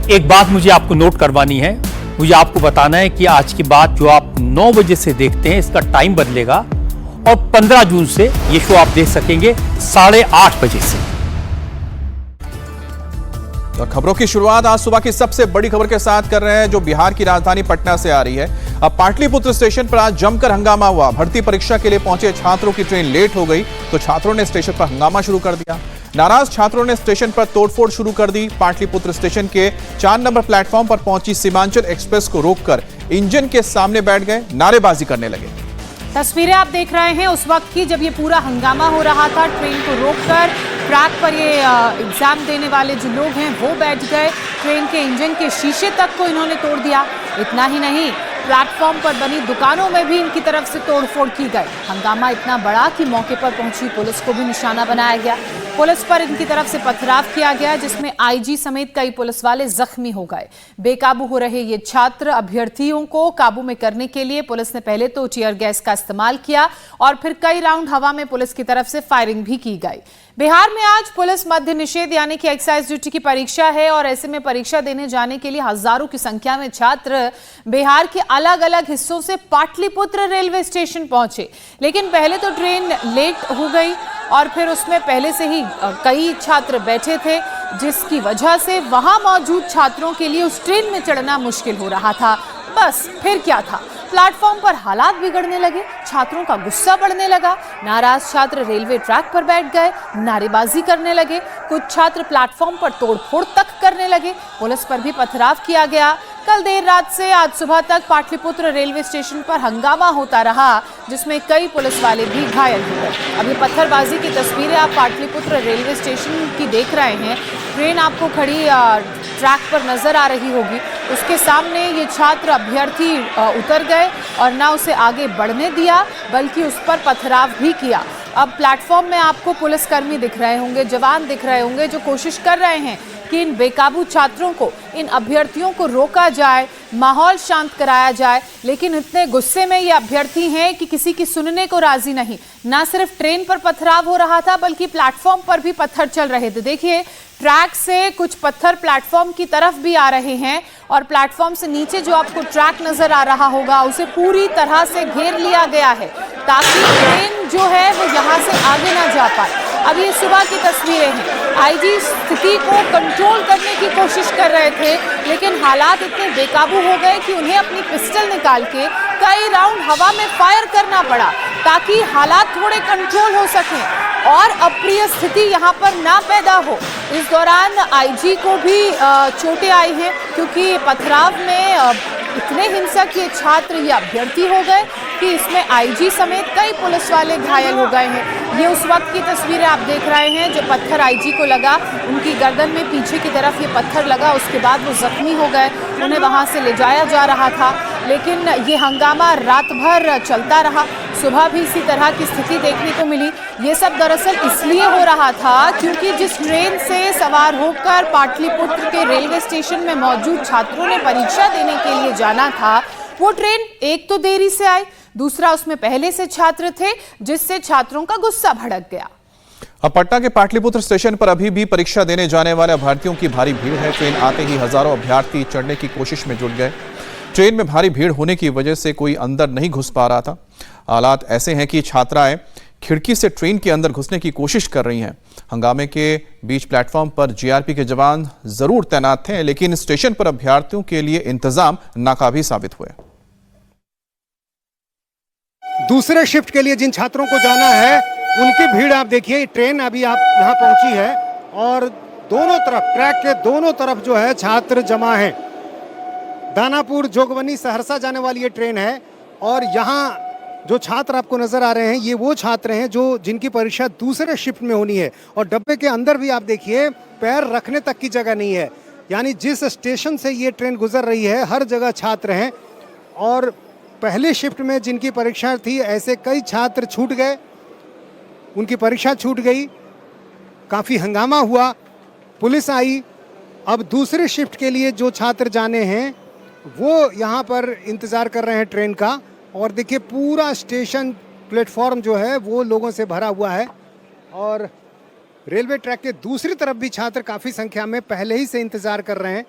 एक बात मुझे आपको नोट करवानी है, मुझे आपको बताना है कि आज की बात जो आप 9 बजे से देखते हैं इसका टाइम बदलेगा और 15 जून से ये शो आप देख सकेंगे 8:30 बजे से। और खबरों की शुरुआत आज सुबह की सबसे बड़ी खबर के साथ कर रहे हैं जो बिहार की राजधानी पटना से आ रही है। अब पाटलिपुत्र स्टेशन पर आज जमकर हंगामा हुआ। भर्ती परीक्षा के लिए पहुंचे छात्रों की ट्रेन लेट हो गई तो छात्रों ने स्टेशन पर हंगामा शुरू कर दिया। नाराज छात्रों ने स्टेशन पर तोड़फोड़ शुरू कर दी। पाटलिपुत्र स्टेशन के 4 नंबर प्लेटफॉर्म पर पहुंची सीमांचल एक्सप्रेस को रोककर इंजन के सामने बैठ गए, नारेबाजी करने लगे। तस्वीरें आप देख रहे हैं उस वक्त की जब ये पूरा हंगामा हो रहा था। ट्रेन को रोककर ट्रैक पर ये एग्जाम देने वाले जो लोग हैं वो बैठ गए। ट्रेन के इंजन के शीशे तक को इन्होंने तोड़ दिया। इतना ही नहीं, प्लेटफॉर्म पर बनी दुकानों में भी इनकी तरफ से तोड़फोड़ की गई। हंगामा इतना बड़ा कि मौके पर पहुंची पुलिस को भी निशाना बनाया गया। पुलिस पर इनकी तरफ से पथराव किया गया जिसमें आईजी समेत कई पुलिस वाले जख्मी हो गए। बेकाबू हो रहे ये छात्र अभ्यर्थियों को काबू में करने के लिए पुलिस ने पहले तो टीयर गैस का इस्तेमाल किया और फिर कई राउंड हवा में पुलिस की तरफ से फायरिंग भी की गई। बिहार में आज पुलिस मध्य निषेध यानी कि एक्साइज ड्यूटी की परीक्षा है और ऐसे में परीक्षा देने जाने के लिए हजारों की संख्या में छात्र बिहार के अलग अलग हिस्सों से पाटलिपुत्र रेलवे स्टेशन पहुंचे। लेकिन पहले तो ट्रेन लेट हो गई और फिर उसमें पहले से ही कई छात्र बैठे थे जिसकी वजह से वहां मौजूद छात्रों के लिए उस ट्रेन में चढ़ना मुश्किल हो रहा था। बस फिर क्या था, प्लेटफॉर्म पर हालात बिगड़ने लगे, छात्रों का गुस्सा बढ़ने लगा। नाराज छात्र रेलवे ट्रैक पर बैठ गए, नारेबाजी करने लगे। कुछ छात्र प्लेटफॉर्म पर तोड़फोड़ तक करने लगे। पुलिस पर भी पथराव किया गया। कल देर रात से आज सुबह तक पाटलिपुत्र रेलवे स्टेशन पर हंगामा होता रहा जिसमें कई पुलिस वाले भी घायल हो गए। अब ये पत्थरबाजी की तस्वीरें आप पाटलिपुत्र रेलवे स्टेशन की देख रहे हैं। ट्रेन आपको खड़ी ट्रैक पर नजर आ रही होगी। उसके सामने ये छात्र अभ्यर्थी उतर गए और ना उसे आगे बढ़ने दिया बल्कि उस पर पथराव भी किया। अब प्लेटफॉर्म में आपको पुलिसकर्मी दिख रहे होंगे, जवान दिख रहे होंगे जो कोशिश कर रहे हैं कि इन बेकाबू छात्रों को, इन अभ्यर्थियों को रोका जाए, माहौल शांत कराया जाए। लेकिन इतने गुस्से में ये अभ्यर्थी हैं कि किसी की सुनने को राजी नहीं। ना सिर्फ ट्रेन पर पथराव हो रहा था बल्कि प्लेटफॉर्म पर भी पत्थर चल रहे थे। देखिए, ट्रैक से कुछ पत्थर प्लेटफॉर्म की तरफ भी आ रहे हैं और प्लेटफॉर्म से नीचे जो आपको ट्रैक नजर आ रहा होगा उसे पूरी तरह से घेर लिया गया है ताकि ट्रेन जो है वो यहाँ से आगे ना जा पाए। अब ये सुबह की तस्वीरें हैं। आईजी स्थिति को कंट्रोल करने की कोशिश कर रहे थे लेकिन हालात इतने बेकाबू हो गए कि उन्हें अपनी पिस्टल निकाल के कई राउंड हवा में फायर करना पड़ा ताकि हालात थोड़े कंट्रोल हो सकें और अप्रिय स्थिति यहाँ पर ना पैदा हो। इस दौरान आईजी को भी चोटें आई हैं क्योंकि पथराव में इतने हिंसक ये छात्र या अभ्यर्थी हो गए कि इसमें आईजी समेत कई पुलिस वाले घायल हो गए हैं। ये उस वक्त की तस्वीरें आप देख रहे हैं जो पत्थर आईजी को लगा, उनकी गर्दन में पीछे की तरफ ये पत्थर लगा। उसके बाद वो जख्मी हो गए, उन्हें वहां से ले जाया जा रहा था। लेकिन ये हंगामा रात भर चलता रहा। सुबह भी इसी तरह की स्थिति देखने को मिली। ये सब दरअसल इसलिए हो रहा था क्योंकि जिस ट्रेन से सवार होकर पाटलिपुत्र के रेलवे स्टेशन में मौजूद छात्रों ने परीक्षा देने के लिए जाना था वो ट्रेन एक तो देरी से आई, दूसरा उसमें पहले से छात्र थे जिससे छात्रों का गुस्सा भड़क गया। अब पटना के पाटलिपुत्र स्टेशन पर अभी भी परीक्षा देने जाने वाले अभ्यर्थियों की भारी भीड़ है। ट्रेन आते ही हजारों अभ्यर्थी चढ़ने की कोशिश में जुट गए। ट्रेन में भारी भीड़ होने की वजह से कोई अंदर नहीं घुस पा रहा था। हालात ऐसे हैं कि छात्राएं खिड़की से ट्रेन के अंदर घुसने की कोशिश कर रही हैं। हंगामे के बीच प्लेटफॉर्म पर जीआरपी के जवान जरूर तैनात थे लेकिन स्टेशन पर अभ्यर्थियों के लिए इंतजाम नाकाफी साबित हुए। दूसरे शिफ्ट के लिए जिन छात्रों को जाना है उनकी भीड़ आप देखिए। ट्रेन अभी आप यहाँ पहुंची है और दोनों तरफ, ट्रैक के दोनों तरफ जो है छात्र जमा है। दानापुर, जोगबनी, सहरसा जाने वाली ये ट्रेन है और यहाँ जो छात्र आपको नजर आ रहे हैं ये वो छात्र हैं जो जिनकी परीक्षा दूसरे शिफ्ट में होनी है। और डब्बे के अंदर भी आप देखिए पैर रखने तक की जगह नहीं है। यानी जिस स्टेशन से ये ट्रेन गुजर रही है हर जगह छात्र हैं और पहले शिफ्ट में जिनकी परीक्षा थी ऐसे कई छात्र छूट गए, उनकी परीक्षा छूट गई। काफ़ी हंगामा हुआ, पुलिस आई। अब दूसरे शिफ्ट के लिए जो छात्र जाने हैं वो यहाँ पर इंतज़ार कर रहे हैं ट्रेन का। और देखिए पूरा स्टेशन प्लेटफॉर्म जो है वो लोगों से भरा हुआ है और रेलवे ट्रैक के दूसरी तरफ भी छात्र काफ़ी संख्या में पहले ही से इंतज़ार कर रहे हैं।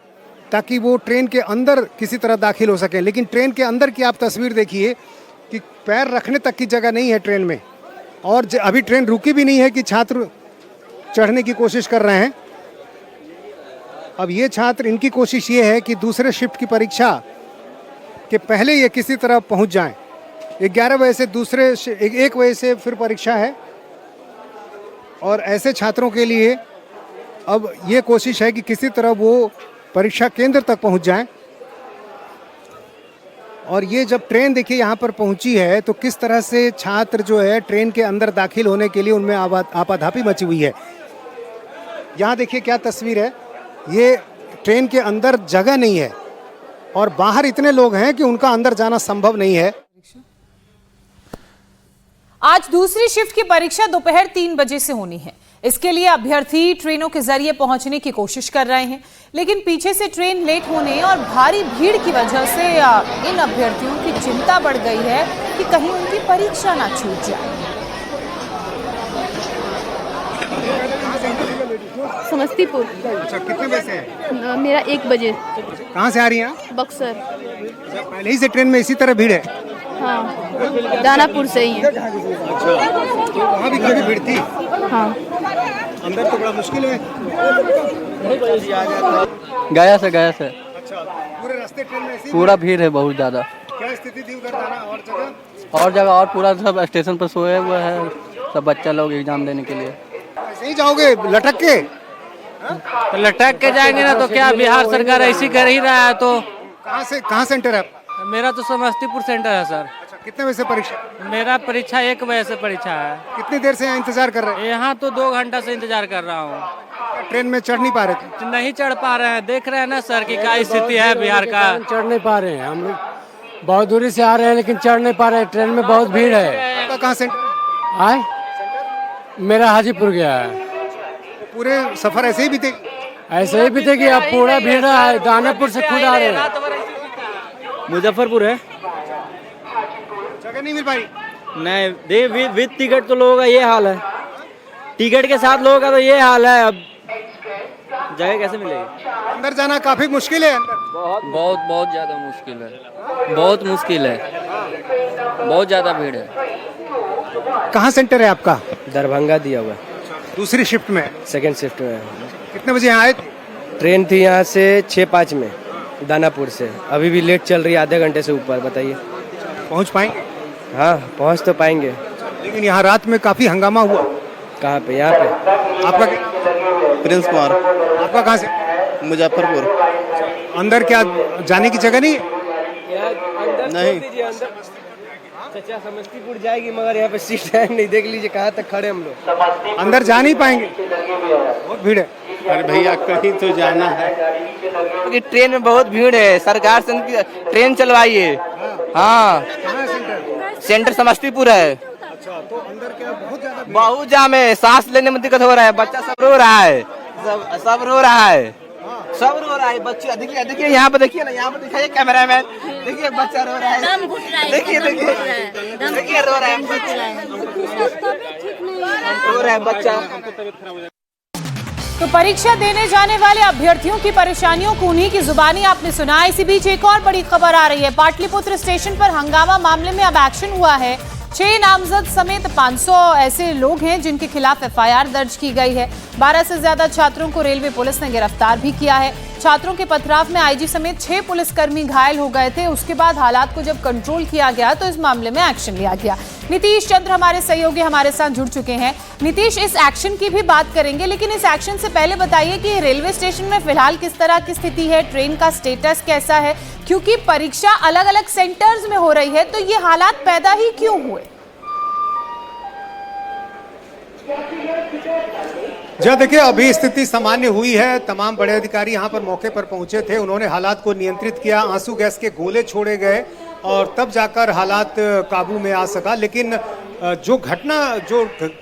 ताकि वो ट्रेन के अंदर किसी तरह दाखिल हो सकें। लेकिन ट्रेन के अंदर की आप तस्वीर देखिए कि पैर रखने तक की जगह नहीं है ट्रेन में, और अभी ट्रेन रुकी भी नहीं है कि छात्र चढ़ने की कोशिश कर रहे हैं। अब ये छात्र, इनकी कोशिश ये है कि दूसरे शिफ्ट की परीक्षा के पहले ये किसी तरह पहुंच जाएं। 11 बजे से 1 बजे से फिर परीक्षा है, और ऐसे छात्रों के लिए अब ये कोशिश है कि किसी तरह वो परीक्षा केंद्र तक पहुंच जाएं। और ये जब ट्रेन देखिए यहाँ पर पहुंची है तो किस तरह से छात्र जो है ट्रेन के अंदर दाखिल होने के लिए उनमें आपाधापी मची हुई है। यहाँ देखिए क्या तस्वीर है, ये ट्रेन के अंदर जगह नहीं है और बाहर इतने लोग हैं कि उनका अंदर जाना संभव नहीं है। आज दूसरी शिफ्ट की परीक्षा दोपहर 3 बजे से होनी है। इसके लिए अभ्यर्थी ट्रेनों के जरिए पहुंचने की कोशिश कर रहे हैं, लेकिन पीछे से ट्रेन लेट होने और भारी भीड़ की वजह से इन अभ्यर्थियों की चिंता बढ़ गई है कि कहीं उनकी परीक्षा ना छूट जाए। समस्तीपुर। अच्छा, कितने बजे से है? मेरा 1 बजे। कहाँ से आ रही हैं आप? बक्सर। पहले ही से ट्रेन में इसी तरह भीड़ है? हाँ, दानापुर से ही है। तो वहाँ भी काफी भीड़ थी? हाँ। अंदर तो बड़ा मुश्किल है। गया से अच्छा, पूरे रास्ते ट्रेन में ऐसी पूरा भीड़ है बहुत ज्यादा। क्या स्थिति थी उधर जाना और जगह? और पूरा सब स्टेशन पर सोए हुए हैं सब बच्चा लोग एग्जाम देने के लिए। ऐसे ही जाओगे लटक के? तो लटक के जाएंगे ना तो क्या, बिहार सरकार ऐसी कर ही रहा है। तो कहाँ सेंटर है आपका? मेरा तो समस्तीपुर सेंटर है सर। अच्छा, कितने बजे से परीक्षा? मेरा परीक्षा 1 बजे से परीक्षा है। कितनी देर से यहाँ इंतजार कर रहे हैं? यहाँ तो 2 घंटा से इंतजार कर रहा हूँ। ट्रेन में चढ़ नहीं पा रहे थे? नहीं चढ़ पा रहे हैं, देख रहे हैं ना सर की क्या स्थिति है बिहार का। चढ़ नहीं पा रहे हैं, हम लोग बहुत दूरी से आ रहे हैं लेकिन चढ़ नहीं पा रहे हैं। ट्रेन में बहुत भीड़ है। आपका कहाँ सेंटर? आए मेरा हाजीपुर गया है। पूरे सफर ऐसे ही बीते? ऐसे ही बीते कि अब पूरा भीड़ है। दानापुर से खुद आ रहे हैं। मुजफ्फरपुर है, जगह नहीं मिल पाई? नहीं विद टिकट तो लोगों का ये हाल है, टिकट के साथ लोगों का तो ये हाल है। अब जगह कैसे मिलेगी? अंदर जाना काफी मुश्किल है। बहुत ज्यादा मुश्किल है, बहुत मुश्किल है, बहुत ज्यादा भीड़ है। कहाँ सेंटर है आपका? दरभंगा दिया हुआ, दूसरी शिफ्ट में? सेकंड शिफ्ट में। कितने बजे यहाँ आए थे? ट्रेन थी यहाँ से 6:05 में दानापुर से। अभी भी लेट चल रही है, आधे घंटे से ऊपर। बताइए पहुँच पाएंगे? हाँ पहुँच तो पाएंगे। लेकिन यहाँ रात में काफी हंगामा हुआ। कहाँ पे? यहाँ पे। आपका? प्रिंस कुमार। आपका कहाँ से? मुजफ्फरपुर। अंदर क्या जाने की जगह नहीं? नहीं, चाचा समस्तीपुर जाएगी मगर यहाँ पे सीट है नहीं। देख लीजिए कहाँ तक खड़े हम लोग। अंदर जा नहीं पाएंगे, बहुत भीड़ है। अरे भैया कहीं तो जाना है। क्योंकि ट्रेन में बहुत भीड़ है, सरकार से ट्रेन चलवाइए। हाँ, सेंटर समस्तीपुर है। अच्छा, तो अंदर क्या बहुत जाम है, सांस लेने में दिक्कत हो रहा है, बच्चा सब रो रहा है, सब रो रहा है, सब रो रहा है। बच्चे देखिए यहाँ पे, देखिए ना, यहाँ पे दिखाइए कैमरा मैन, देखिए बच्चा रो रहा है, देखिए रो रहा है बच्चा। तो परीक्षा देने जाने वाले अभ्यर्थियों की परेशानियों को उन्हीं की जुबानी आपने सुना। इसी बीच एक और बड़ी खबर आ रही है। पाटलिपुत्र स्टेशन पर हंगामा मामले में अब एक्शन हुआ है। 6 नामजद समेत 500 ऐसे लोग हैं जिनके खिलाफ एफआईआर दर्ज की गई है। 12 से ज्यादा छात्रों को रेलवे पुलिस ने गिरफ्तार भी किया है। छात्रों के पथराव में आईजी समेत 6 पुलिसकर्मी घायल हो गए थे। उसके बाद हालात को जब कंट्रोल किया गया तो इस मामले में एक्शन लिया गया। नीतीश चंद्र हमारे सहयोगी हमारे साथ जुड़ चुके हैं। नीतीश, इस एक्शन की भी बात करेंगे, लेकिन इस एक्शन से पहले बताइए कि रेलवे स्टेशन में फिलहाल किस तरह की स्थिति है, ट्रेन का स्टेटस कैसा है, क्योंकि परीक्षा अलग अलग सेंटर्स में हो रही है, तो ये हालात पैदा ही क्यों हुए? जी देखिए, अभी स्थिति सामान्य हुई है। तमाम बड़े अधिकारी यहाँ पर मौके पर पहुंचे थे, उन्होंने हालात को नियंत्रित किया, आंसू गैस के गोले छोड़े गए और तब जाकर हालात काबू में आ सका। लेकिन जो घटना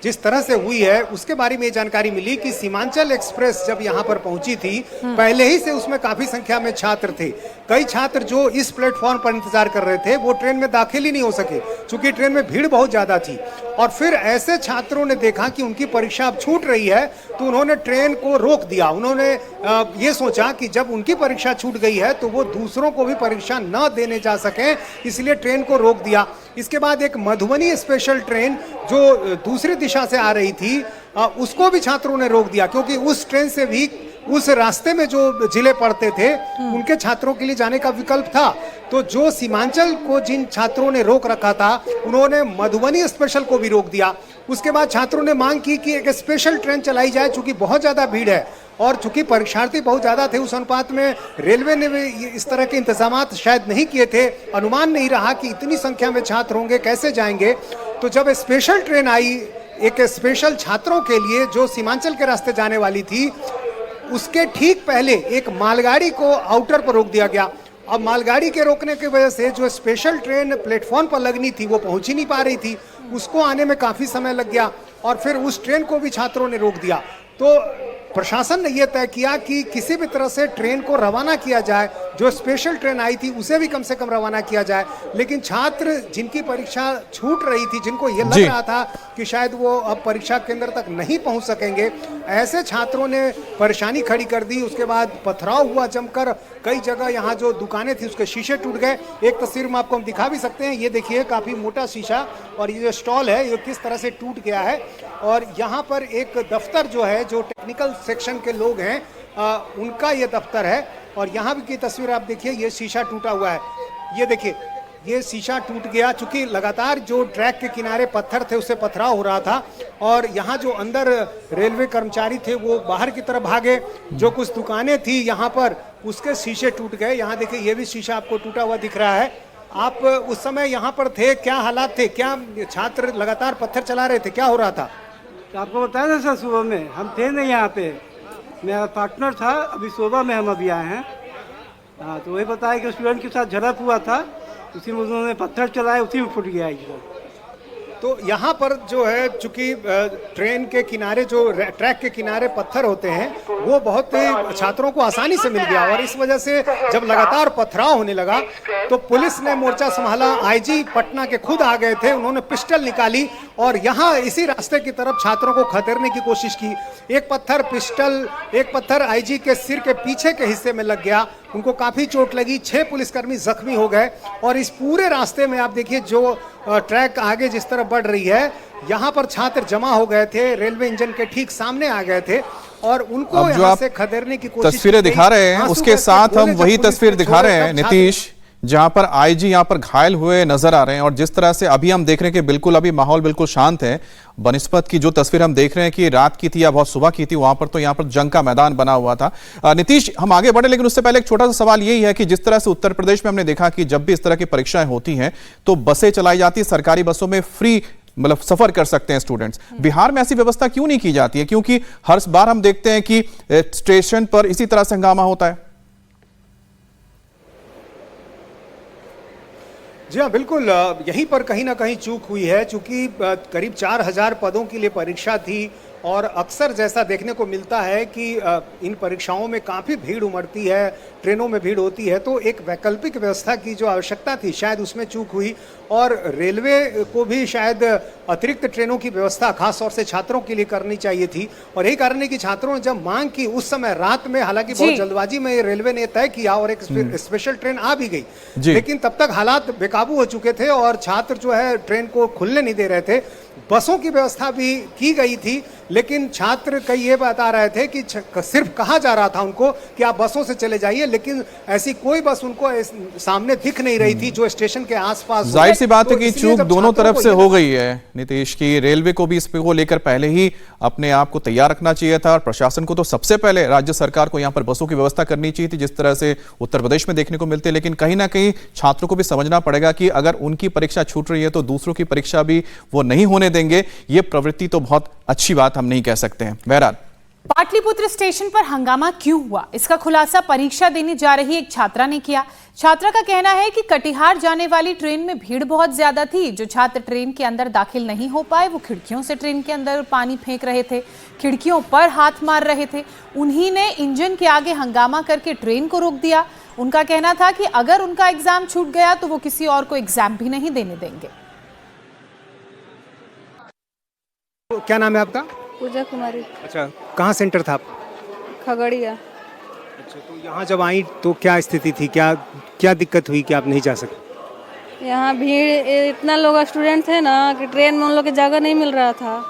जिस तरह से हुई है उसके बारे में जानकारी मिली कि सीमांचल एक्सप्रेस जब यहाँ पर पहुंची थी, पहले ही से उसमें काफी संख्या में छात्र थे। कई छात्र जो इस प्लेटफॉर्म पर इंतजार कर रहे थे वो ट्रेन में दाखिल ही नहीं हो सके, चूंकि ट्रेन में भीड़ बहुत ज्यादा थी। और फिर ऐसे छात्रों ने देखा कि उनकी परीक्षा अब छूट रही है, तो उन्होंने ट्रेन को रोक दिया। उन्होंने ये सोचा कि जब उनकी परीक्षा छूट गई है तो वो दूसरों को भी परीक्षा न देने जा सकें, इसलिए ट्रेन को रोक दिया। इसके बाद एक मधुबनी स्पेशल ट्रेन जो दूसरी दिशा से आ रही थी उसको भी छात्रों ने रोक दिया, क्योंकि उस ट्रेन से भी उस रास्ते में जो जिले पड़ते थे उनके छात्रों के लिए जाने का विकल्प था। तो जो सीमांचल को जिन छात्रों ने रोक रखा था उन्होंने मधुबनी स्पेशल को भी रोक दिया। उसके बाद छात्रों ने मांग की कि एक स्पेशल ट्रेन चलाई जाए, चूंकि बहुत ज्यादा भीड़ है और चूंकि परीक्षार्थी बहुत ज्यादा थे, उस अनुपात में रेलवे ने भी इस तरह के इंतजाम शायद नहीं किए थे, अनुमान नहीं रहा कि इतनी संख्या में छात्र होंगे, कैसे जाएंगे। तो जब स्पेशल ट्रेन आई एक स्पेशल छात्रों के लिए जो सीमांचल के रास्ते जाने वाली थी, उसके ठीक पहले एक मालगाड़ी को आउटर पर रोक दिया गया। अब मालगाड़ी के रोकने की वजह से जो स्पेशल ट्रेन प्लेटफॉर्म पर लगनी थी वो पहुंच ही नहीं पा रही थी, उसको आने में काफ़ी समय लग गया और फिर उस ट्रेन को भी छात्रों ने रोक दिया। तो प्रशासन ने यह तय किया कि किसी भी तरह से ट्रेन को रवाना किया जाए, जो स्पेशल ट्रेन आई थी उसे भी कम से कम रवाना किया जाए। लेकिन छात्र जिनकी परीक्षा छूट रही थी, जिनको ये लग रहा था कि शायद वो अब परीक्षा केंद्र तक नहीं पहुंच सकेंगे, ऐसे छात्रों ने परेशानी खड़ी कर दी। उसके बाद पथराव हुआ जमकर, कई जगह यहाँ जो दुकानें थी उसके शीशे टूट गए। एक तस्वीर में आपको हम दिखा भी सकते हैं, ये देखिए काफ़ी मोटा शीशा, और ये जो स्टॉल है ये किस तरह से टूट गया है। और यहाँ पर एक दफ्तर जो है, जो टेक्निकल सेक्शन के लोग हैं उनका ये दफ्तर है, और यहाँ भी की तस्वीर आप देखिए, ये शीशा टूटा हुआ है। ये देखिए ये शीशा टूट गया, चूंकि लगातार जो ट्रैक के किनारे पत्थर थे उससे पथराव हो रहा था, और यहाँ जो अंदर रेलवे कर्मचारी थे वो बाहर की तरफ भागे। जो कुछ दुकानें थी यहाँ पर उसके शीशे टूट गए। यहाँ देखिए ये भी शीशा आपको टूटा हुआ दिख रहा है। आप उस समय यहाँ पर थे, क्या हालात थे? क्या छात्र लगातार पत्थर चला रहे थे? क्या हो रहा था? आपको बताया था सर, सुबह में हम थे नहीं यहाँ पे, मेरा पार्टनर था, अभी सुबह में हम अभी आए हैं। हाँ, तो वही बताया कि स्टूडेंट के साथ झड़प हुआ था, उसी में उन्होंने पत्थर चलाए, उसी में फूट गया एकदम। तो यहाँ पर जो है, चूंकि ट्रेन के किनारे जो ट्रैक के किनारे पत्थर होते हैं वो बहुत छात्रों को आसानी से मिल गया, और इस वजह से जब लगातार पथराव होने लगा तो पुलिस ने मोर्चा संभाला। आईजी पटना के खुद आ गए थे, उन्होंने पिस्टल निकाली और यहाँ इसी रास्ते की तरफ छात्रों को खदेड़ने की कोशिश की। एक पत्थर आईजी के सिर के पीछे के हिस्से में लग गया, उनको काफी चोट लगी, 6 पुलिसकर्मी जख्मी हो गए। और इस पूरे रास्ते में आप देखिए जो ट्रैक आगे जिस तरफ बढ़ रही है, यहाँ पर छात्र जमा हो गए थे, रेलवे इंजन के ठीक सामने आ गए थे और उनको यहाँ से खदेड़ने की कोशिश। तस्वीरें दिखा रहे हैं, उसके साथ हम वही तस्वीर दिखा रहे हैं नीतीश, जहां पर आईजी यहां पर घायल हुए नजर आ रहे हैं। और जिस तरह से अभी हम देख रहे हैं कि बिल्कुल अभी माहौल बिल्कुल शांत है, बनिस्पत की जो तस्वीर हम देख रहे हैं कि रात की थी या बहुत सुबह की थी, वहां पर तो यहां पर जंग का मैदान बना हुआ था। नीतीश, हम आगे बढ़े लेकिन उससे पहले एक छोटा सा सवाल यही है कि जिस तरह से उत्तर प्रदेश में हमने देखा कि जब भी इस तरह की परीक्षाएं होती हैं तो बसें चलाई जाती है, सरकारी बसों में फ्री मतलब सफर कर सकते हैं स्टूडेंट्स। बिहार में ऐसी व्यवस्था क्यों नहीं की जाती है? क्योंकि हर बार हम देखते हैं कि स्टेशन पर इसी तरह से हंगामा होता है। जी हाँ, बिल्कुल यहीं पर कहीं ना कहीं चूक हुई है, चूंकि करीब 4000 पदों के लिए परीक्षा थी और अक्सर जैसा देखने को मिलता है कि इन परीक्षाओं में काफ़ी भीड़ उमड़ती है, ट्रेनों में भीड़ होती है, तो एक वैकल्पिक व्यवस्था की जो आवश्यकता थी शायद उसमें चूक हुई। और रेलवे को भी शायद अतिरिक्त ट्रेनों की व्यवस्था खास तौर से छात्रों के लिए करनी चाहिए थी। और यही कारण है कि छात्रों ने जब मांग की उस समय रात में, हालांकि बहुत जल्दबाजी में रेलवे ने तय किया और एक स्पेशल ट्रेन आ भी गई, लेकिन तब तक हालात बेकाबू हो चुके थे और छात्र जो है ट्रेन को खुलने नहीं दे रहे थे। बसों की व्यवस्था भी की गई थी, लेकिन छात्र कई ये बता रहे थे कि सिर्फ कहा जा रहा था उनको कि आप बसों से चले जाइए, लेकिन ऐसी कोई बस उनको सामने दिख नहीं रही थी जो स्टेशन के आसपास। जाहिर सी बात है कि चूक दोनों तरफ से हो गई है नीतीश की। रेलवे को भी इस को लेकर पहले ही अपने आप को तैयार रखना चाहिए था और प्रशासन को तो सबसे पहले राज्य सरकार को यहाँ पर बसों की व्यवस्था करनी चाहिए थी, जिस तरह से उत्तर प्रदेश में देखने को मिलते हैं। लेकिन कहीं ना कहीं छात्रों को भी समझना पड़ेगा कि अगर उनकी परीक्षा छूट रही है तो दूसरों की परीक्षा भी वो नहीं होने देंगे। ये प्रवृत्ति तो बहुत अच्छी बात हम नहीं कह सकते हैं। बहरहाल, पाटलिपुत्र स्टेशन पर हंगामा क्यों हुआ, इसका खुलासा परीक्षा देने जा रही एक छात्रा ने किया। छात्रा का कहना है कि कटिहार जाने वाली ट्रेन में भीड़ बहुत ज्यादा थी। जो छात्र ट्रेन के अंदर दाखिल नहीं हो पाए वो खिड़कियों से ट्रेन के अंदर पानी फेंक रहे थे, खिड़कियों पर हाथ मार रहे थे। उन्हीं ने इंजन के आगे हंगामा करके ट्रेन को रोक दिया। उनका कहना था कि अगर उनका एग्जाम छूट गया तो वो किसी और को एग्जाम भी नहीं देने देंगे। क्या नाम है आपका? पूजा कुमारी, अच्छा, कहाँ सेंटर था आपका? खगड़िया। अच्छा, तो यहाँ जब आई तो क्या स्थिति थी, क्या क्या दिक्कत हुई कि आप नहीं जा सके? यहाँ भीड़ इतना लोग स्टूडेंट थे ना कि ट्रेन में उन लोग की जगह नहीं मिल रहा था,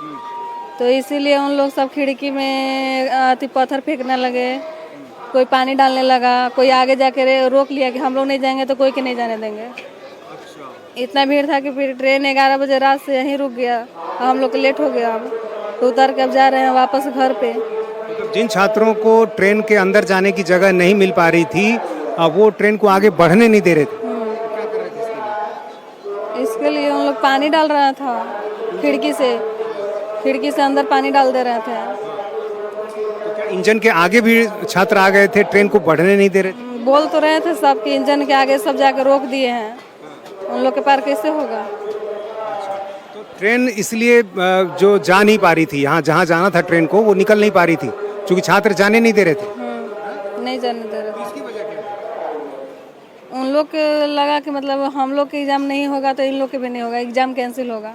तो इसीलिए उन लोग सब खिड़की में पत्थर फेंकने लगे, कोई पानी डालने लगा, कोई आगे जाके रोक लिया कि हम लोग नहीं जाएंगे तो कोई के नहीं जाने देंगे। इतना भीड़ था कि फिर ट्रेन 11 बजे रात से यहीं रुक गया, हम लोग लेट हो गया। अब तो उतर के अब जा रहे हैं वापस घर पे। मतलब जिन छात्रों को ट्रेन के अंदर जाने की जगह नहीं मिल पा रही थी, अब वो ट्रेन को आगे बढ़ने नहीं दे रहे थे। इसके लिए उन लोग पानी डाल रहा था, खिड़की से अंदर पानी डाल दे रहे थे। तो क्या इंजन के आगे भी छात्र आ गए थे, ट्रेन को बढ़ने नहीं दे रहे थे? बोल तो रहे थे सब कि इंजन के आगे सब जाकर रोक दिए हैं, उन लोग के पार कैसे होगा? तो ट्रेन इसलिए जो जा नहीं पा रही थी, यहाँ जहाँ जाना था ट्रेन को वो निकल नहीं पा रही थी क्योंकि छात्र जाने नहीं दे रहे थे। नहीं जाने दे रहे थे। उन लोग के लगा कि मतलब हम लोग के एग्जाम नहीं होगा तो इन लोग के भी नहीं होगा, एग्जाम कैंसिल होगा।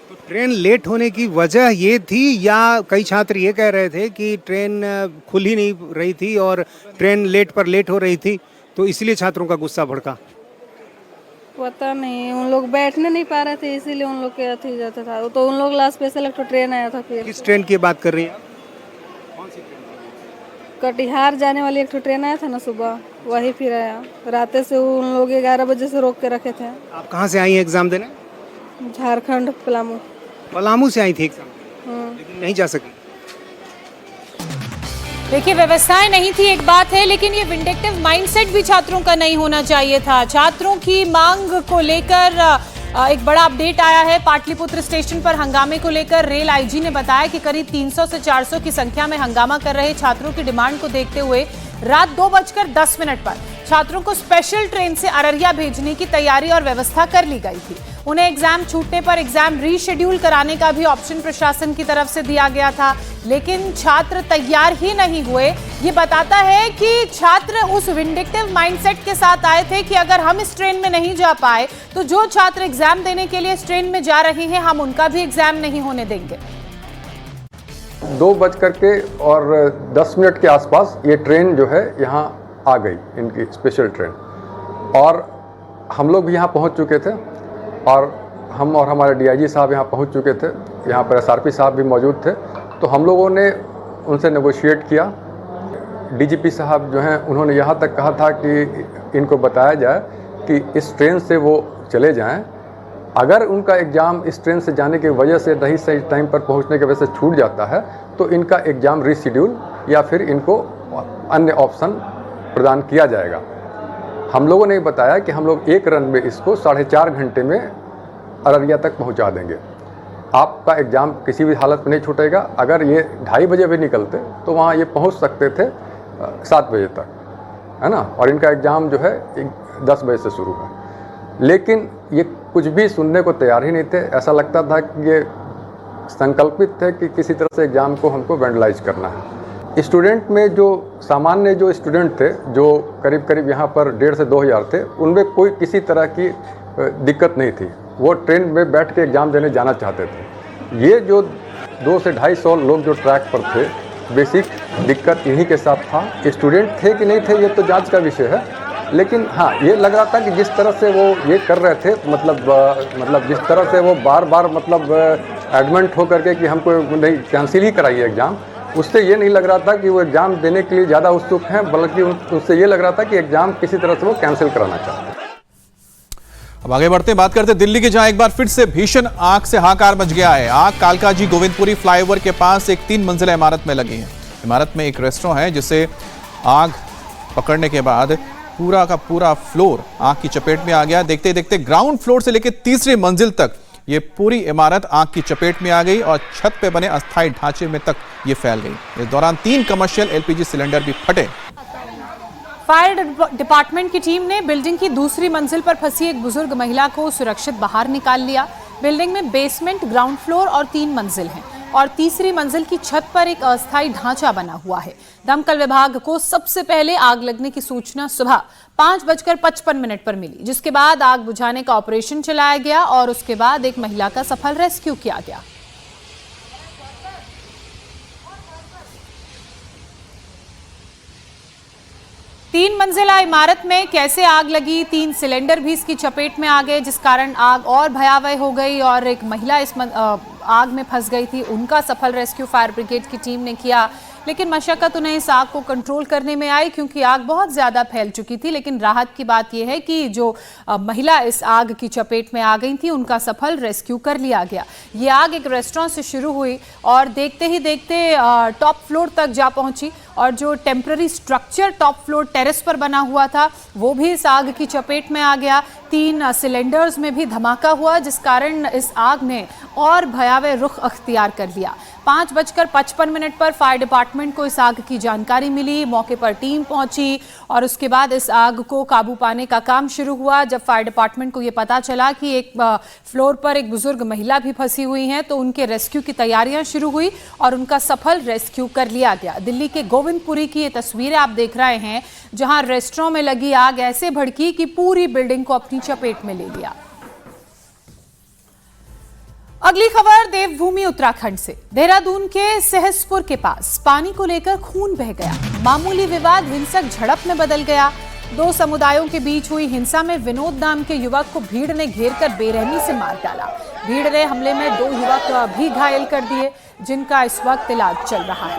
तो ट्रेन लेट होने की वजह ये थी या कई छात्र ये कह रहे थे कि ट्रेन खुल ही नहीं रही थी और ट्रेन लेट पर लेट हो रही थी तो इसलिए छात्रों का गुस्सा भड़का? पता नहीं, उन लोग बैठने नहीं पा रहे थे इसीलिए उन लोग के अथी जाता था। तो उन लोग ला स्पेशल एक ट्रेन आया था। फिर किस ट्रेन की बात कर रही हैं? कटिहार जाने वाली एक ट्रेन आया था ना सुबह, वही फिर आया। रात से उन लोग 11 बजे से रोक के रखे थे। आप कहाँ से आई हैं एग्जाम देने? झारखंड, पलामू। पलामू से आई थी एग्जाम, लेकिन नहीं जा सकी। देखिए, व्यवस्थाएं नहीं थी एक बात है, लेकिन ये विंडिक्टिव माइंडसेट भी छात्रों का नहीं होना चाहिए था। छात्रों की मांग को लेकर एक बड़ा अपडेट आया है। पाटलिपुत्र स्टेशन पर हंगामे को लेकर रेल आईजी ने बताया कि करीब 300 से 400 की संख्या में हंगामा कर रहे छात्रों की डिमांड को देखते हुए रात 2:10 पर छात्रों को स्पेशल ट्रेन से अररिया भेजने की तैयारी और व्यवस्था कर ली गई थी। उन्हें एग्जाम छूटने पर एग्जाम रीशेड्यूल कराने का भी ऑप्शन प्रशासन की तरफ से दिया गया था, लेकिन छात्र तैयार ही नहीं हुए। ये बताता है कि छात्र उस विंडिक्टिव माइंडसेट के साथ आए थे कि अगर हम इस ट्रेन में नहीं जा पाए तो जो छात्र एग्जाम देने के लिए इस ट्रेन में जा रहे हैं हम उनका भी एग्जाम नहीं होने देंगे। 2:10 के आसपास ये ट्रेन जो है यहाँ आ गई, इनकी स्पेशल ट्रेन, और हम लोग भी यहाँ पहुँच चुके थे और हम और हमारे डीआईजी साहब यहाँ पहुँच चुके थे। यहाँ पर एसआरपी साहब भी मौजूद थे, तो हम लोगों ने उनसे नेगोशिएट किया। डीजीपी साहब जो हैं उन्होंने यहाँ तक कहा था कि इनको बताया जाए कि इस ट्रेन से वो चले जाएं। अगर उनका एग्ज़ाम इस ट्रेन से जाने की वजह से नहीं सही टाइम पर पहुँचने की वजह से छूट जाता है तो इनका एग्ज़ाम रीशेड्यूल या फिर इनको अन्य ऑप्शन प्रदान किया जाएगा। हम लोगों ने बताया कि हम लोग एक रन में इसको 4.5 घंटे में अररिया तक पहुंचा देंगे। आपका एग्ज़ाम किसी भी हालत में नहीं छूटेगा। अगर ये 2:30 बजे भी निकलते तो वहाँ ये पहुंच सकते थे 7 बजे तक, है ना, और इनका एग्ज़ाम जो है 10 बजे से शुरू है। लेकिन ये कुछ भी सुनने को तैयार ही नहीं थे। ऐसा लगता था कि ये संकल्पित थे कि किसी तरह से एग्ज़ाम को हमको वैंडलाइज करना है। स्टूडेंट में जो सामान्य जो स्टूडेंट थे, जो करीब करीब यहाँ पर 1,500 से 2,000 थे, उनमें कोई किसी तरह की दिक्कत नहीं थी। वो ट्रेन में बैठ के एग्ज़ाम देने जाना चाहते थे। ये जो 200 से 250 लोग जो ट्रैक पर थे, बेसिक दिक्कत इन्हीं के साथ था। स्टूडेंट थे कि नहीं थे ये तो जांच का विषय है, लेकिन हाँ ये लग रहा था कि जिस तरह से वो ये कर रहे थे, मतलब जिस तरह से वो बार बार एडमेंट होकर के कि हमको नहीं कैंसिल ही कराइए एग्ज़ाम, उससे ये नहीं लग रहा था कि वो एग्ज़ाम देने के लिए ज़्यादा उत्सुक हैं, बल्कि उससे ये लग रहा था कि एग्ज़ाम किसी तरह से वो कैंसिल कराना चाहते हैं। अब आगे बढ़ते बात करते दिल्ली की, जहां एक बार फिर से भीषण आग से हाहाकार मच गया है। आग कालकाजी गोविंदपुरी फ्लाईओवर के पास एक 3 मंजिला इमारत में लगी है। इमारत में एक रेस्टोरेंट है जिसे आग पकड़ने के बाद पूरा का पूरा फ्लोर आग की चपेट में आ गया। देखते देखते ग्राउंड फ्लोर से लेकर 3री मंजिल तक ये पूरी इमारत आग की चपेट में आ गई और छत पे बने अस्थायी ढांचे में तक ये फैल गई। इस दौरान 3 कमर्शियल एलपीजी सिलेंडर भी फटे। फायर डिपार्टमेंट की टीम ने बिल्डिंग की 2री मंजिल पर फंसी एक बुजुर्ग महिला को सुरक्षित बाहर निकाल लिया। बिल्डिंग में बेसमेंट, ग्राउंड फ्लोर और 3 मंजिल हैं और 3री मंजिल की छत पर एक अस्थायी ढांचा बना हुआ है। दमकल विभाग को सबसे पहले आग लगने की सूचना सुबह 5:55 पर मिली, जिसके बाद आग बुझाने का ऑपरेशन चलाया गया और उसके बाद एक महिला का सफल रेस्क्यू किया गया। 3 मंजिला इमारत में कैसे आग लगी, 3 सिलेंडर भी इसकी चपेट में आ गए, जिस कारण आग और भयावह हो गई और एक महिला इस आग में फंस गई थी। उनका सफल रेस्क्यू फायर ब्रिगेड की टीम ने किया, लेकिन मशक्कत उन्हें इस आग को कंट्रोल करने में आई क्योंकि आग बहुत ज़्यादा फैल चुकी थी। लेकिन राहत की बात यह है कि जो महिला इस आग की चपेट में आ गई थी, उनका सफल रेस्क्यू कर लिया गया। ये आग एक रेस्टोरेंट से शुरू हुई और देखते ही देखते टॉप फ्लोर तक जा पहुंची और जो temporary structure top floor terrace पर बना हुआ था वो भी इस आग की चपेट में आ गया। 3 सिलेंडर्स में भी धमाका हुआ, जिस कारण इस आग ने और भयावह रुख अख्तियार कर लिया। 5:55 पर फायर डिपार्टमेंट को इस आग की जानकारी मिली, मौके पर टीम पहुंची और उसके बाद इस आग को काबू पाने का काम शुरू हुआ। जब फायर डिपार्टमेंट को ये पता चला कि एक फ्लोर पर एक बुजुर्ग महिला भी फंसी हुई हैं, तो उनके रेस्क्यू की तैयारियां शुरू हुई और उनका सफल रेस्क्यू कर लिया गया। दिल्ली के गोविंदपुरी की ये तस्वीरें आप देख रहे हैं, जहां रेस्टोरेंट में लगी आग ऐसे भड़की कि पूरी बिल्डिंग को अपनी चपेट में ले लिया। अगली खबर देवभूमि उत्तराखंड से। देहरादून के सहसपुर के पास पानी को लेकर खून बह गया। मामूली विवाद हिंसक झड़प में बदल गया। 2 समुदायों के बीच हुई हिंसा में विनोद नाम के युवक को भीड़ ने घेरकर बेरहमी से मार डाला। भीड़ ने हमले में 2 युवक भी घायल कर दिए, जिनका इस वक्त इलाज चल रहा है।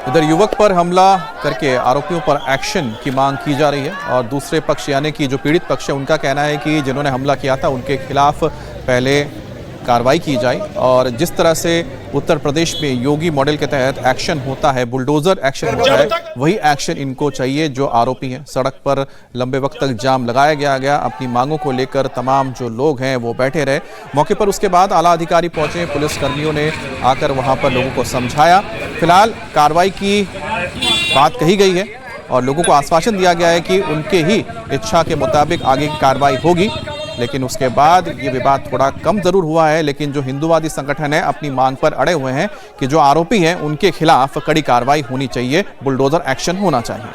इधर युवक पर हमला करके आरोपियों पर एक्शन की मांग की जा रही है और दूसरे पक्ष यानी कि जो पीड़ित पक्ष है, उनका कहना है कि जिन्होंने हमला किया था उनके खिलाफ पहले कार्रवाई की जाए और जिस तरह से उत्तर प्रदेश में योगी मॉडल के तहत एक्शन होता है, बुलडोजर एक्शन होता है, वही एक्शन इनको चाहिए जो आरोपी हैं। सड़क पर लंबे वक्त तक जाम लगाया गया। अपनी मांगों को लेकर तमाम जो लोग हैं वो बैठे रहे मौके पर। उसके बाद आला अधिकारी पहुंचे, पुलिस कर्मियों ने आकर वहां पर लोगों को समझाया। फिलहाल कार्रवाई की बात कही गई है और लोगों को आश्वासन दिया गया है कि उनके ही इच्छा के मुताबिक आगे की कार्रवाई होगी। लेकिन उसके बाद ये विवाद थोड़ा कम जरूर हुआ है, लेकिन जो हिंदूवादी संगठन है अपनी मांग पर अड़े हुए हैं कि जो आरोपी हैं उनके खिलाफ कड़ी कार्रवाई होनी चाहिए, बुलडोजर एक्शन होना चाहिए।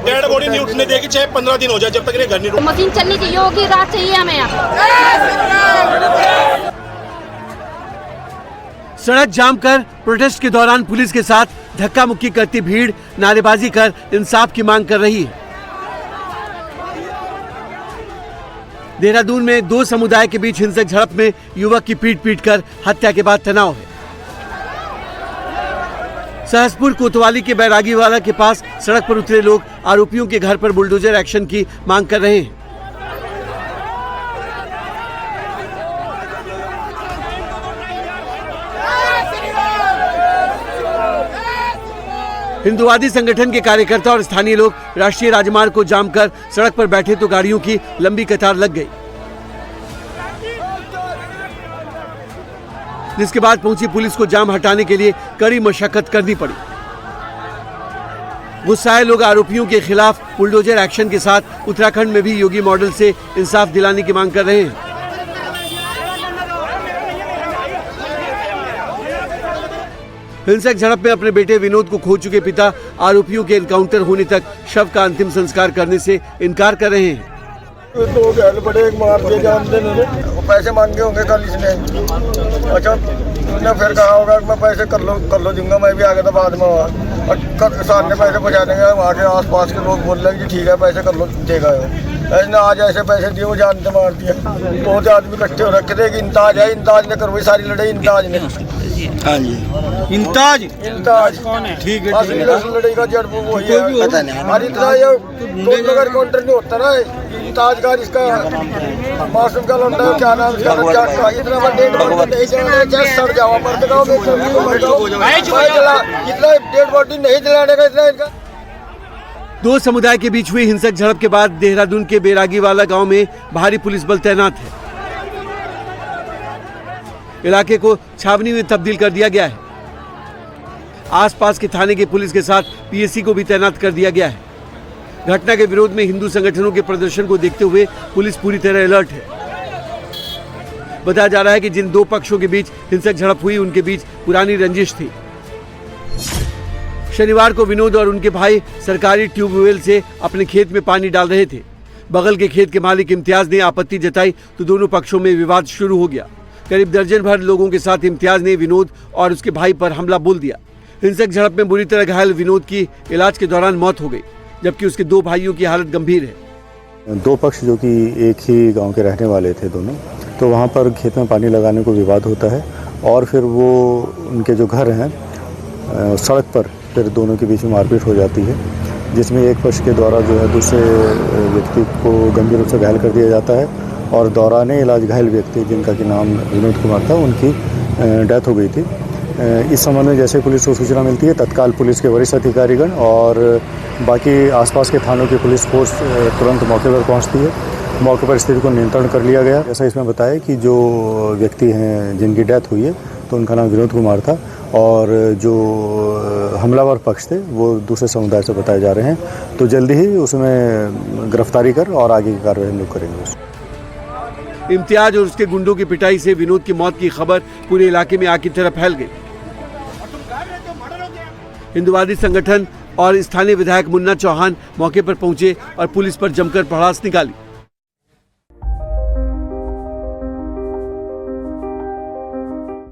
डेड बॉडी नहीं उठने देगी, चाहे 15 दिन हो जाए, जब तक ये घर नहीं रुक। मशीन चलनी चाहिए होगी, रात चाहिए हमें यहाँ। सड़क जाम कर प्रोटेस्ट के दौरान पुलिस के साथ धक्का मुक्की करती भीड़ नारेबाजी कर इंसाफ की मांग कर रही है। देहरादून में 2 समुदाय के बीच हिंसक झड़प में युवक की पीट कर हत्या के बाद तनाव है। सहसपुर कोतवाली के बैरागीवाला के पास सड़क पर उतरे लोग आरोपियों के घर पर बुलडोजर एक्शन की मांग कर रहे हैं। हिंदूवादी संगठन के कार्यकर्ता और स्थानीय लोग राष्ट्रीय राजमार्ग को जाम कर सड़क पर बैठे तो गाड़ियों की लंबी कतार लग गई, जिसके बाद पहुंची पुलिस को जाम हटाने के लिए कड़ी मशक्कत करनी पड़ी। गुस्साए लोग आरोपियों के खिलाफ बुलडोजर एक्शन के साथ उत्तराखंड में भी योगी मॉडल से इंसाफ दिलाने की मांग कर रहे हैं। हिंसक झड़प में अपने बेटे विनोद को खो चुके पिता आरोपियों के एनकाउंटर होने तक शव का अंतिम संस्कार करने से इनकार कर रहे हैं। 2 घायल बड़े, एक मार दिए जानते नहीं, वो पैसे मांगे होंगे कल इसने। अच्छा उसने फिर कहा होगा कि मैं पैसे कर लो दूंगा, मैं भी आ गया था बाद में वहाँ और सामने पैसे पहुँचा देंगे। वहाँ के आस पास के लोग बोल रहे हैं कि ठीक है पैसे कर लो देगा। ऐसे आज ऐसे पैसे दिए, वो जानते मार दिए। 2 आदमी इकट्ठे हो रखे थे कि इंताज है, इंताज ने करवाई सारी लड़ाई इंताज ने। हाँ जी, इंताज कौन है? ठीक है, लड़ाई का जड़ वही है। पता नहीं और इतना ये नगर काउंटर नहीं होता ना, इंताज का इसका मासूम का लौंडा क्या नाम इसका, इतना डेड बॉडी नहीं जलाने, सड़ जाओ मर्द गाँव में, इतना डेड बॉडी नहीं जलाने का इतना इनका। 2 समुदाय के बीच हुई हिंसक झड़प के बाद देहरादून के बैरागीवाला गांव में भारी पुलिस बल तैनात है। इलाके को छावनी में तब्दील कर दिया गया है। आसपास के थाने के पुलिस के साथ पीएससी को भी तैनात कर दिया गया है। घटना के विरोध में हिंदू संगठनों के प्रदर्शन को देखते हुए पुलिस पूरी तरह अलर्ट है। बताया जा रहा है कि जिन 2 पक्षों के बीच हिंसक झड़प हुई उनके बीच पुरानी रंजिश थी। शनिवार को विनोद और उनके भाई सरकारी ट्यूबवेल से अपने खेत में पानी डाल रहे थे। बगल के खेत के मालिक इम्तियाज ने आपत्ति जताई तो दोनों पक्षों में विवाद शुरू हो गया। करीब दर्जन भर लोगों के साथ इम्तियाज ने विनोद और उसके भाई पर हमला बोल दिया। हिंसक झड़प में बुरी तरह घायल विनोद की इलाज के दौरान मौत हो गई, जबकि उसके दो भाइयों की हालत गंभीर है। दो पक्ष जो कि एक ही गांव के रहने वाले थे दोनों, तो वहां पर खेत में पानी लगाने को विवाद होता है और फिर वो उनके जो घर हैं सड़क पर फिर दोनों के बीच में मारपीट हो जाती है, जिसमें एक पक्ष के द्वारा जो है दूसरे व्यक्ति को गंभीर रूप से घायल कर दिया जाता है और दौरान इलाज घायल व्यक्ति जिनका कि नाम विनोद कुमार था, उनकी डेथ हो गई थी। इस संबंध में जैसे पुलिस को सूचना मिलती है, तत्काल पुलिस के वरिष्ठ अधिकारीगण और बाकी आसपास के थानों की पुलिस फोर्स तुरंत मौके पर पहुंचती है। मौके पर स्थिति को नियंत्रण कर लिया गया। जैसा इसमें बताया कि जो व्यक्ति हैं जिनकी डेथ हुई है तो उनका नाम विनोद कुमार था और जो हमलावर पक्ष थे वो दूसरे समुदाय से बताए जा रहे हैं, तो जल्दी ही उसमें गिरफ्तारी कर और आगे की कार्रवाई हम लोग करेंगे। इम्तियाज और उसके गुंडों की पिटाई से विनोद की मौत की खबर पूरे इलाके में आग की तरह फैल गई। हिंदुवादी संगठन और स्थानीय विधायक मुन्ना चौहान मौके पर पहुंचे और पुलिस पर जमकर भड़ास निकाली।